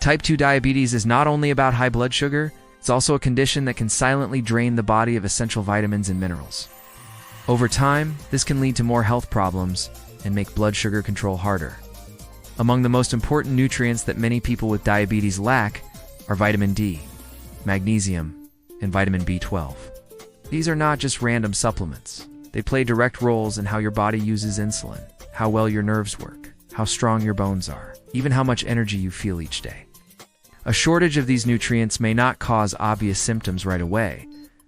Type 2 diabetes is not only about high blood sugar, it's also a condition that can silently drain the body of essential vitamins and minerals. Over time, this can lead to more health problems and make blood sugar control harder. Among the most important nutrients that many people with diabetes lack are vitamin D, magnesium, and vitamin B12. These are not just random supplements. They play direct roles in how your body uses insulin, how well your nerves work, how strong your bones are, even how much energy you feel each day. A shortage of these nutrients may not cause obvious symptoms right away,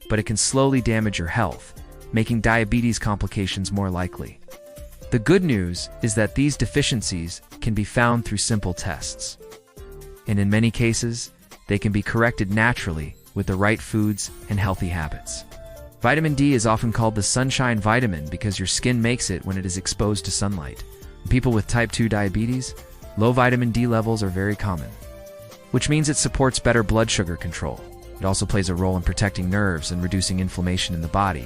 but it can slowly damage your health, making diabetes complications more likely. The good news is that these deficiencies can be found through simple tests. And in many cases, they can be corrected naturally with the right foods and healthy habits. Vitamin D is often called the sunshine vitamin because your skin makes it when it is exposed to sunlight. In people with type 2 diabetes, low vitamin D levels are very common, which means it supports better blood sugar control. It also plays a role in protecting nerves and reducing inflammation in the body,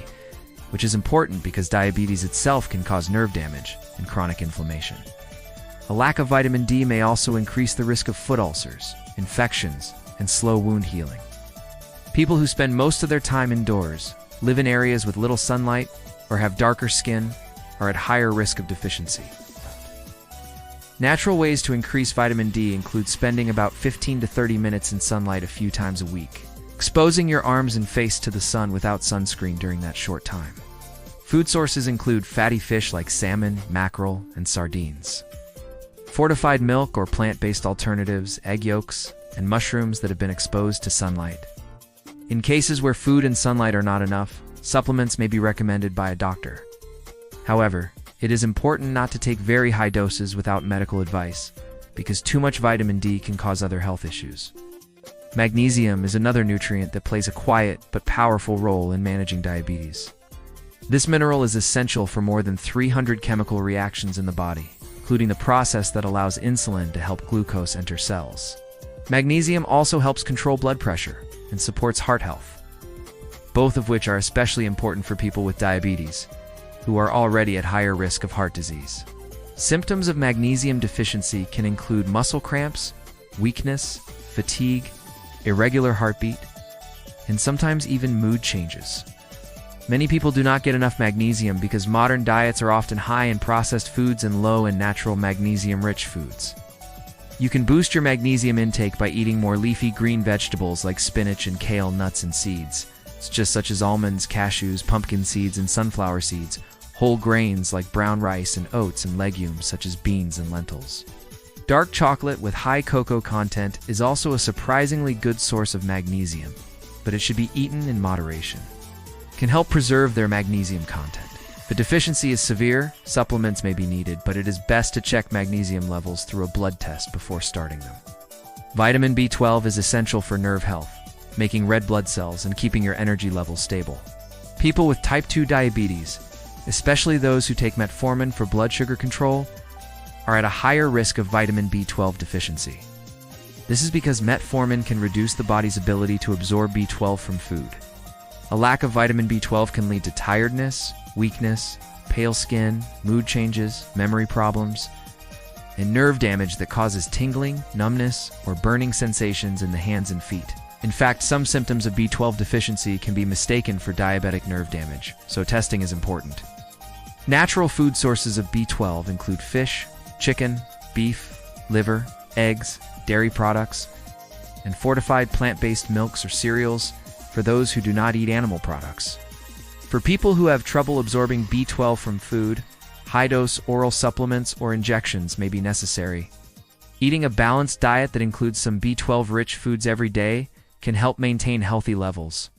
which is important because diabetes itself can cause nerve damage and chronic inflammation. A lack of vitamin D may also increase the risk of foot ulcers, infections, and slow wound healing. People who spend most of their time indoors, live in areas with little sunlight, or have darker skin are at higher risk of deficiency. Natural ways to increase vitamin D include spending about 15 to 30 minutes in sunlight a few times a week, exposing your arms and face to the sun without sunscreen during that short time. Food sources include fatty fish like salmon, mackerel, and sardines. Fortified milk or plant-based alternatives, egg yolks, and mushrooms that have been exposed to sunlight. In cases where food and sunlight are not enough, supplements may be recommended by a doctor. However, it is important not to take very high doses without medical advice, because too much vitamin D can cause other health issues. Magnesium is another nutrient that plays a quiet but powerful role in managing diabetes. This mineral is essential for more than 300 chemical reactions in the body, including the process that allows insulin to help glucose enter cells. Magnesium also helps control blood pressure and supports heart health, both of which are especially important for people with diabetes, who are already at higher risk of heart disease. Symptoms of magnesium deficiency can include muscle cramps, weakness, fatigue, irregular heartbeat, and sometimes even mood changes. Many people do not get enough magnesium because modern diets are often high in processed foods and low in natural magnesium-rich foods. You can boost your magnesium intake by eating more leafy green vegetables like spinach and kale, nuts and seeds, such as almonds, cashews, pumpkin seeds, and sunflower seeds, whole grains like brown rice and oats, and legumes such as beans and lentils. Dark chocolate with high cocoa content is also a surprisingly good source of magnesium, but it should be eaten in moderation. It can help preserve their magnesium content. If a deficiency is severe, supplements may be needed, but it is best to check magnesium levels through a blood test before starting them. Vitamin B12 is essential for nerve health, making red blood cells and keeping your energy levels stable. People with type 2 diabetes, especially those who take metformin for blood sugar control, are at a higher risk of vitamin B12 deficiency. This is because metformin can reduce the body's ability to absorb B12 from food. A lack of vitamin B12 can lead to tiredness, weakness, pale skin, mood changes, memory problems, and nerve damage that causes tingling, numbness, or burning sensations in the hands and feet. In fact, some symptoms of B12 deficiency can be mistaken for diabetic nerve damage, so testing is important. Natural food sources of B12 include fish, chicken, beef, liver, eggs, dairy products, and fortified plant-based milks or cereals for those who do not eat animal products. For people who have trouble absorbing B12 from food, high-dose oral supplements or injections may be necessary. Eating a balanced diet that includes some B12-rich foods every day can help maintain healthy levels.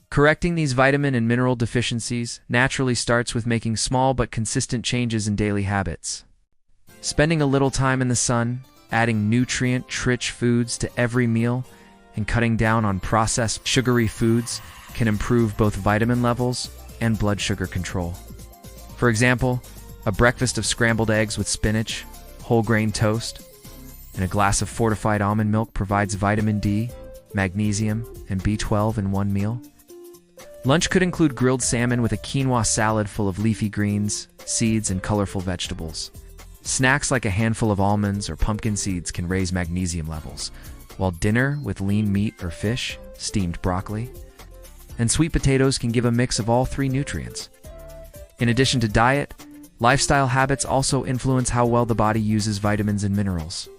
Correcting these vitamin and mineral deficiencies naturally starts with making small but consistent changes in daily habits. Spending a little time in the sun, adding nutrient-rich foods to every meal, and cutting down on processed sugary foods can improve both vitamin levels and blood sugar control. For example, a breakfast of scrambled eggs with spinach, whole grain toast, and a glass of fortified almond milk provides vitamin D, magnesium, and B12 in one meal. Lunch could include grilled salmon with a quinoa salad full of leafy greens, seeds, and colorful vegetables. Snacks like a handful of almonds or pumpkin seeds can raise magnesium levels, while dinner with lean meat or fish, steamed broccoli, and sweet potatoes can give a mix of all three nutrients. In addition to diet, lifestyle habits also influence how well the body uses vitamins and minerals.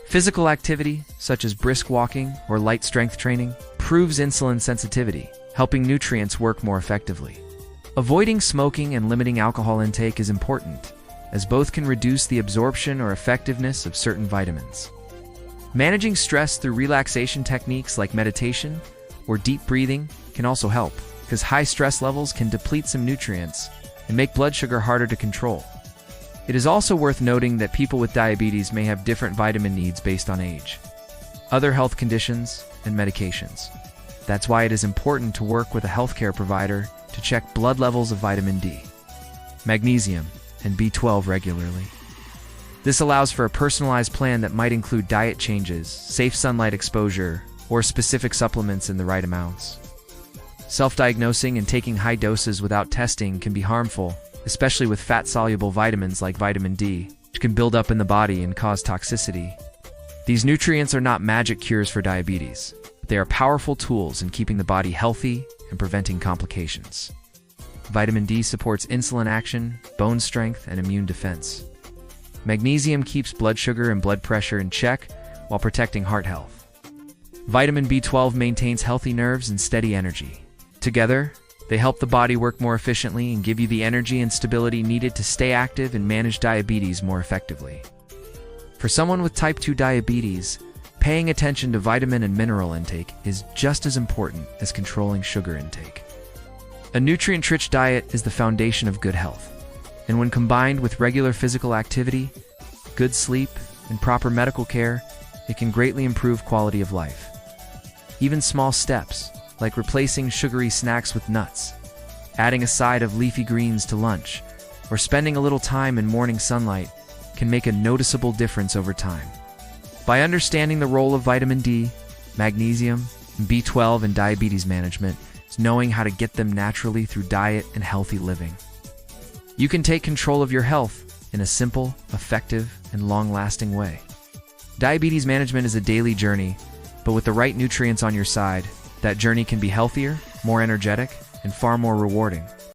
Physical activity, such as brisk walking or light strength training, improves insulin sensitivity, helping nutrients work more effectively. Avoiding smoking and limiting alcohol intake is important, as both can reduce the absorption or effectiveness of certain vitamins. Managing stress through relaxation techniques like meditation or deep breathing can also help, because high stress levels can deplete some nutrients and make blood sugar harder to control. It is also worth noting that people with diabetes may have different vitamin needs based on age, other health conditions, and medications. That's why it is important to work with a healthcare provider to check blood levels of vitamin D, magnesium, and B12 regularly. This allows for a personalized plan that might include diet changes, safe sunlight exposure, or specific supplements in the right amounts. Self-diagnosing and taking high doses without testing can be harmful, especially with fat-soluble vitamins like vitamin D, which can build up in the body and cause toxicity. These nutrients are not magic cures for diabetes, but they are powerful tools in keeping the body healthy and preventing complications. Vitamin D supports insulin action, bone strength, and immune defense. Magnesium keeps blood sugar and blood pressure in check while protecting heart health. Vitamin B12 maintains healthy nerves and steady energy. Together, they help the body work more efficiently and give you the energy and stability needed to stay active and manage diabetes more effectively. For someone with type 2 diabetes, paying attention to vitamin and mineral intake is just as important as controlling sugar intake. A nutrient-rich diet is the foundation of good health, and when combined with regular physical activity, good sleep, and proper medical care, it can greatly improve quality of life. Even small steps, like replacing sugary snacks with nuts, adding a side of leafy greens to lunch, or spending a little time in morning sunlight, can make a noticeable difference over time. By understanding the role of vitamin D, magnesium, and B12 in diabetes management, is knowing how to get them naturally through diet and healthy living. You can take control of your health in a simple, effective, and long-lasting way. Diabetes management is a daily journey, but with the right nutrients on your side, that journey can be healthier, more energetic, and far more rewarding.